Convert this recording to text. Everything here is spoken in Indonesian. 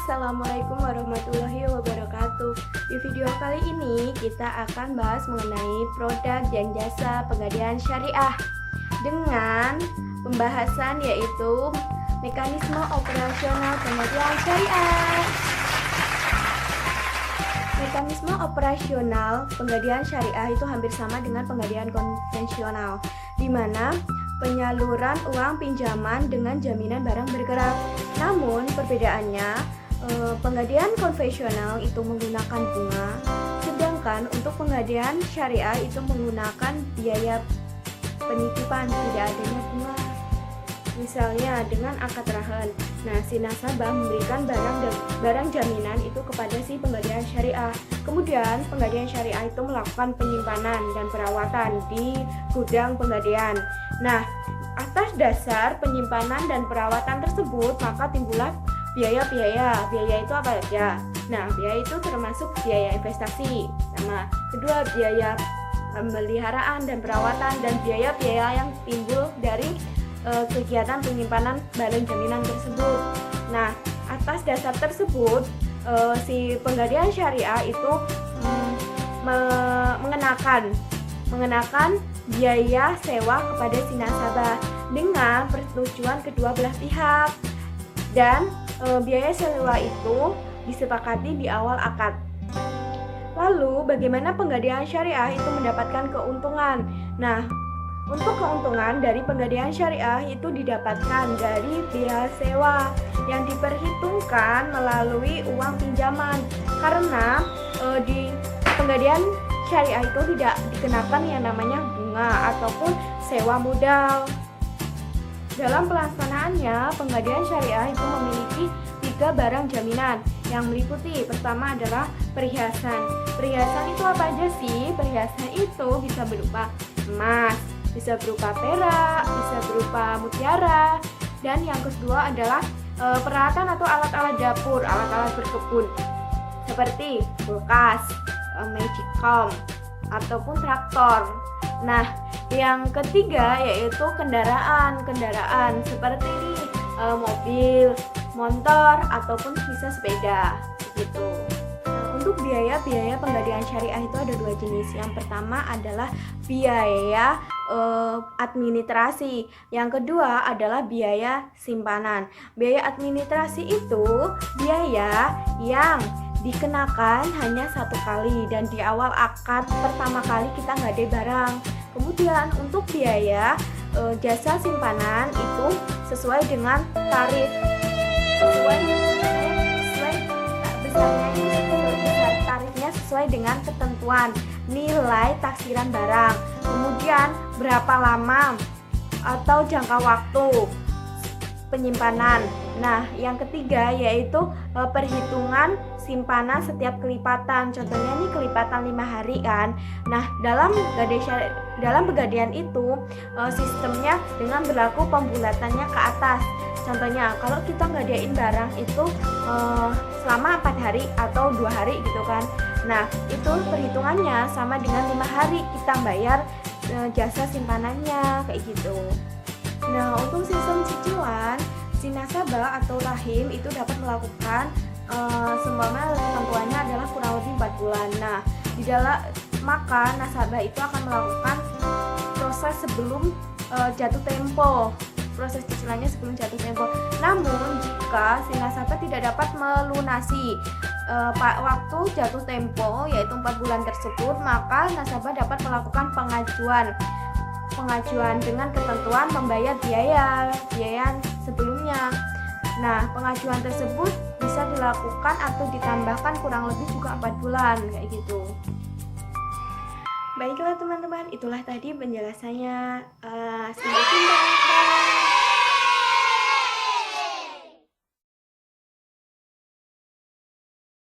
Assalamualaikum warahmatullahi wabarakatuh. Di video kali ini kita akan bahas mengenai produk dan jasa pegadaian syariah dengan pembahasan yaitu mekanisme operasional pegadaian syariah. Mekanisme operasional pegadaian syariah itu hampir sama dengan pegadaian konvensional, di mana penyaluran uang pinjaman dengan jaminan barang bergerak. Namun perbedaannya, pegadaian konvensional itu menggunakan bunga, sedangkan untuk pegadaian syariah itu menggunakan biaya penitipan, tidak adanya bunga. Misalnya dengan akad rahan. Nah, si nasabah memberikan barang jaminan itu kepada si pegadaian syariah. Kemudian pegadaian syariah itu melakukan penyimpanan dan perawatan di gudang pegadaian. Nah, atas dasar penyimpanan dan perawatan tersebut maka timbullah biaya-biaya. Biaya itu apa aja? Nah, biaya itu termasuk biaya investasi, sama kedua biaya pemeliharaan dan perawatan, dan biaya-biaya yang timbul dari kegiatan penyimpanan barang jaminan tersebut. Nah, atas dasar tersebut si pegadaian syariah itu mengenakan biaya sewa kepada si nasabah dengan persetujuan kedua belah pihak, dan biaya sewa itu disepakati di awal akad. Lalu bagaimana pegadaian syariah itu mendapatkan keuntungan? Nah, untuk keuntungan dari pegadaian syariah itu didapatkan dari biaya sewa yang diperhitungkan melalui uang pinjaman, karena di pegadaian syariah itu tidak dikenakan yang namanya bunga ataupun sewa modal. Dalam pelaksanaannya, pegadaian syariah itu memiliki 3 barang jaminan yang meliputi, pertama adalah perhiasan. Perhiasan itu apa aja sih? Perhiasan itu bisa berupa emas, bisa berupa perak, bisa berupa mutiara, dan yang kedua adalah peralatan atau alat-alat dapur, alat-alat berkebun seperti kulkas, magic comb, ataupun traktor. Nah, yang ketiga yaitu kendaraan seperti mobil, motor, ataupun bisa sepeda gitu. Untuk biaya pegadaian syariah itu ada 2 jenis. Yang pertama adalah biaya administrasi, yang kedua adalah biaya simpanan. Biaya administrasi itu biaya yang dikenakan hanya 1 kali dan di awal akad pertama kali kita ngadai barang. Kemudian untuk biaya jasa simpanan itu sesuai dengan tarif, tarifnya sesuai dengan ketentuan nilai taksiran barang, kemudian berapa lama atau jangka waktu penyimpanan. Nah, yang ketiga yaitu perhitungan simpanan setiap kelipatan. Contohnya nih kelipatan 5 hari kan. Nah, dalam pegadaian itu sistemnya dengan berlaku pembulatannya ke atas. Contohnya kalau kita ngadain barang itu selama 4 hari atau 2 hari gitu kan. Nah, itu perhitungannya sama dengan 5 hari kita bayar jasa simpanannya kayak gitu. Nah, untuk sistem cicilan, si nasabah atau rahim itu dapat melakukan seumpama ketentuannya adalah kurang lebih 4 bulan. Nah, maka nasabah itu akan melakukan proses sebelum jatuh tempo. Proses cicilannya sebelum jatuh tempo. Namun jika si nasabah tidak dapat melunasi waktu jatuh tempo yaitu 4 bulan tersebut, maka nasabah dapat melakukan pengajuan dengan ketentuan membayar biaya sebelumnya. Nah, pengajuan tersebut bisa dilakukan atau ditambahkan kurang lebih juga 4 bulan kayak gitu. Baiklah teman-teman, itulah tadi penjelasannya. Sampai jumpa.